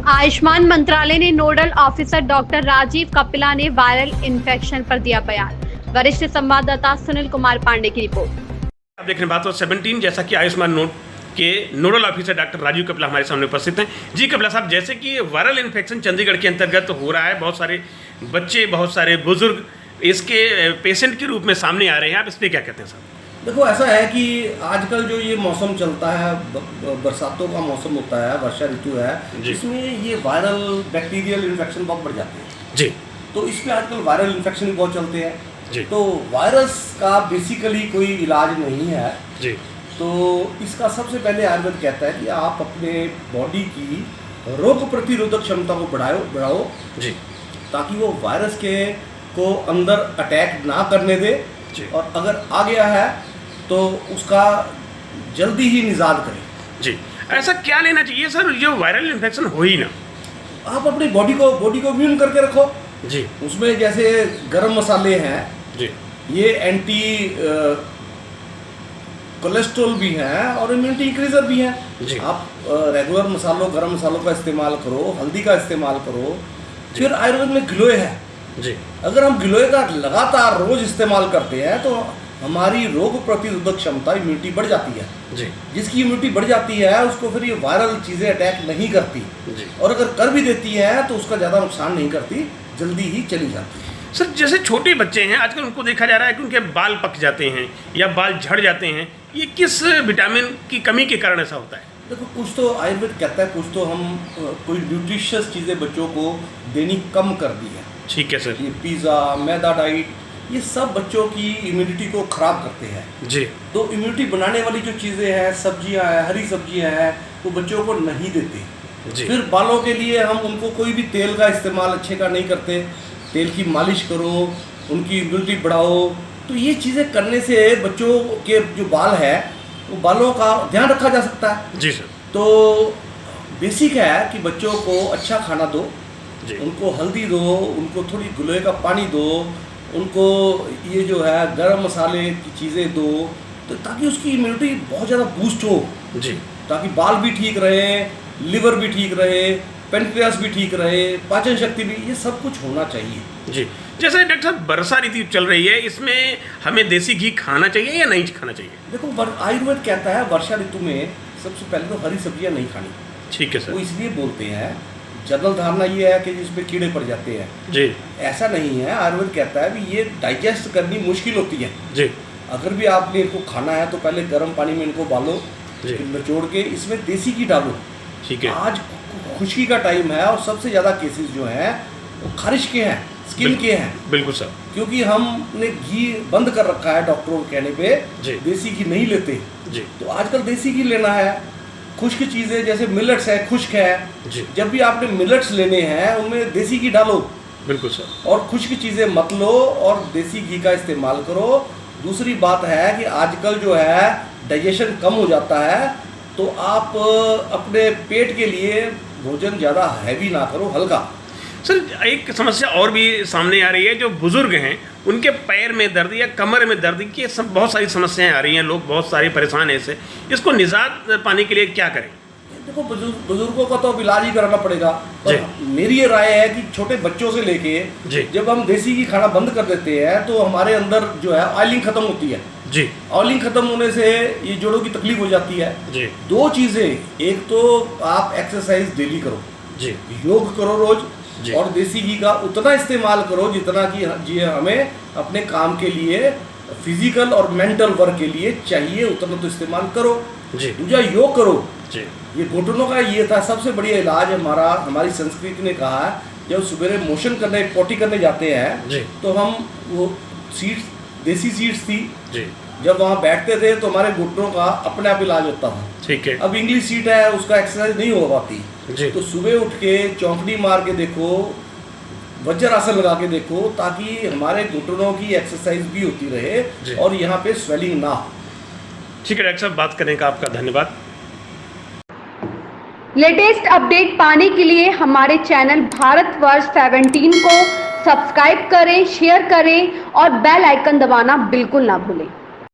आयुष्मान मंत्रालय ने nodal officer doctor Rajeev Kapila ने वायरल इन्फेक्शन पर दिया बयान। वरिष्ठ संवाददाता सुनील कुमार पांडे की रिपोर्ट। आप देख रहे हैं बात 17। जैसा कि आयुष्मान नोट के nodal officer doctor Rajeev Kapila हमारे सामने उपस्थित हैं। जी कपिला साहब, जैसे कि वायरल इन्फेक्शन चंडीगढ़ के अंतर्गत हो रहा है, बहुत सारे बच्चे, बहुत सारे बुजुर्ग इसके पेशेंट के रूप में सामने आ रहे हैं, आप इस पर क्या कहते हैं साहब? देखो, ऐसा है कि आजकल जो ये मौसम चलता है, बरसातों का मौसम होता है, वर्षा ऋतु है, इसमें ये वायरल बैक्टीरियल इन्फेक्शन बहुत बढ़ जाते हैं जी। तो इसमें आजकल वायरल इन्फेक्शन भी बहुत चलते हैं जी। तो वायरस का बेसिकली कोई इलाज नहीं है जी। तो इसका सबसे पहले आयुर्वेद कहता है कि आप अपने बॉडी की रोग प्रतिरोधक क्षमता को बढ़ाओ जी, ताकि वो वायरस को अंदर अटैक ना करने दे जी। और अगर आ गया है तो उसका जल्दी ही निजात करें। जी, ऐसा क्या लेना चाहिए सर जो वायरल इन्फेक्शन हो ही ना? आप अपनी बॉडी को इम्यून करके रखो जी। उसमें जैसे गरम मसाले हैं जी, ये एंटी कोलेस्ट्रॉल भी हैं और इम्यूनिटी इंक्रीजर भी हैं जी। आप रेगुलर मसालों, गरम मसालों का इस्तेमाल करो, हल्दी का इस्तेमाल करो। फिर आयुर्वेद में गिलोय है जी। अगर हम गिलोय का लगातार रोज इस्तेमाल करते हैं तो हमारी रोग प्रतिरोधक क्षमता, इम्यूनिटी बढ़ जाती है जी। जिसकी इम्यूनिटी बढ़ जाती है उसको फिर ये वायरल चीज़ें अटैक नहीं करती जी। और अगर कर भी देती है तो उसका ज़्यादा नुकसान नहीं करती, जल्दी ही चली जाती है। सर, जैसे छोटे बच्चे हैं आजकल उनको देखा जा रहा है कि उनके बाल पक जाते हैं या बाल झड़ जाते हैं, ये किस विटामिन की कमी के कारण ऐसा होता है? देखो, कुछ तो आयुर्वेद कहता है, कुछ तो हम कोई न्यूट्रिशियस चीज़ें बच्चों को देनी कम कर दी है। ठीक है सर। ये पिज़्ज़ा, मैदा डाइट, ये सब बच्चों की इम्यूनिटी को ख़राब करते हैं जी। तो इम्यूनिटी बनाने वाली जो चीज़ें हैं, सब्जियां हैं, हरी सब्जियां हैं, वो बच्चों को नहीं देते जी। फिर बालों के लिए हम उनको कोई भी तेल का इस्तेमाल अच्छे का नहीं करते। तेल की मालिश करो, उनकी इम्यूनिटी बढ़ाओ। तो ये चीज़ें करने से बच्चों के जो बाल है वो बालों का ध्यान रखा जा सकता है। जी सर। तो बेसिक है कि बच्चों को अच्छा खाना दो जी। उनको हल्दी दो, उनको थोड़ी गिलोय का पानी दो, उनको ये जो है गरम मसाले की चीज़ें दो, तो ताकि उसकी इम्यूनिटी बहुत ज़्यादा बूस्ट हो जी। ताकि बाल भी ठीक रहे, लिवर भी ठीक रहे, पेनक्रियास भी ठीक रहे, पाचन शक्ति भी, ये सब कुछ होना चाहिए। जी। जैसे डॉक्टर साहब वर्षा ऋतु चल रही है, इसमें हमें देसी घी खाना चाहिए या नहीं खाना चाहिए? देखो, आयुर्वेद कहता है वर्षा ऋतु में सबसे पहले तो हरी सब्जियां नहीं खानी। ठीक है सर। वो इसलिए बोलते हैं, जनरल धारणा ये है कि जिसमें कीड़े पड़ जाते हैं। जी। ऐसा नहीं है, आयुर्वेद कहता है भी ये डाइजेस्ट करनी मुश्किल होती है। जी। अगर भी आपने इनको खाना है तो पहले गर्म पानी में इनको उबालो, फिर निचोड़ के इसमें देसी घी डालो। ठीक है। आज खुशकी का टाइम है और सबसे ज़्यादा केसेस जो हैं वो खारिश के हैं, स्किन के हैं। बिल्कुल सर। क्योंकि हमने घी बंद कर रखा है डॉक्टरों के कहने पे, देसी घी नहीं लेते जी। तो आजकल देसी घी लेना है। खुश्क चीज़ें जैसे मिलेट्स है, खुश्क है जी। जब भी आपने मिलेट्स लेने हैं उनमें देसी घी डालो। बिल्कुल सर। और खुश्क चीज़ें मत लो और देसी घी का इस्तेमाल करो। दूसरी बात है कि आजकल जो है डाइजेशन कम हो जाता है तो आप अपने पेट के लिए भोजन ज़्यादा हैवी ना करो, हल्का। सर, एक समस्या और भी सामने आ रही है, जो बुजुर्ग हैं उनके पैर में दर्द या कमर में दर्द की सब बहुत सारी समस्याएं आ रही हैं, लोग बहुत सारे परेशान हैं इससे। इसको निजात पाने के लिए क्या करें? देखो, बुजुर्गों का तो अब इलाज ही कराना पड़ेगा। पर मेरी ये राय है कि छोटे बच्चों से लेके जब हम देसी घी खाना बंद कर देते हैं तो हमारे अंदर जो है ऑयलिंग खत्म होती है जी। ऑयलिंग खत्म होने से ये जोड़ों की तकलीफ हो जाती है जी। दो चीज़ें, एक तो आप एक्सरसाइज डेली करो जी, योग करो रोज, और देसी घी का उतना इस्तेमाल करो जितना कि हमें अपने काम के लिए, फिजिकल और मेंटल वर्क के लिए चाहिए, उतना तो इस्तेमाल करो जी। दूसरा, योग करो जी। ये घुटनों का ये था सबसे बढ़िया इलाज हमारी संस्कृति ने कहा है, जब सवेरे मोशन करने, पोटी करने जाते हैं जी। तो हम वो सीट्स, देसी सीट्स थी जी, जब वहाँ बैठते थे तो हमारे घुटनों का अपने आप इलाज होता था। ठीक है। अब इंग्लिश सीट है, उसका एक्सरसाइज नहीं हो पाती जी। तो सुबह उठ के चौंकड़ी मार के देखो, वज्रासन लगा के देखो, ताकि हमारे घुटनों की एक्सरसाइज भी होती रहे और यहाँ पे स्वेलिंग ना हो। ठीक है डॉक्टर साहब, बात करने का आपका धन्यवाद। लेटेस्ट अपडेट पाने के लिए हमारे चैनल भारतवर्ष 17 को सब्सक्राइब करें, शेयर करें और बेल आइकन दबाना बिल्कुल ना भूलें।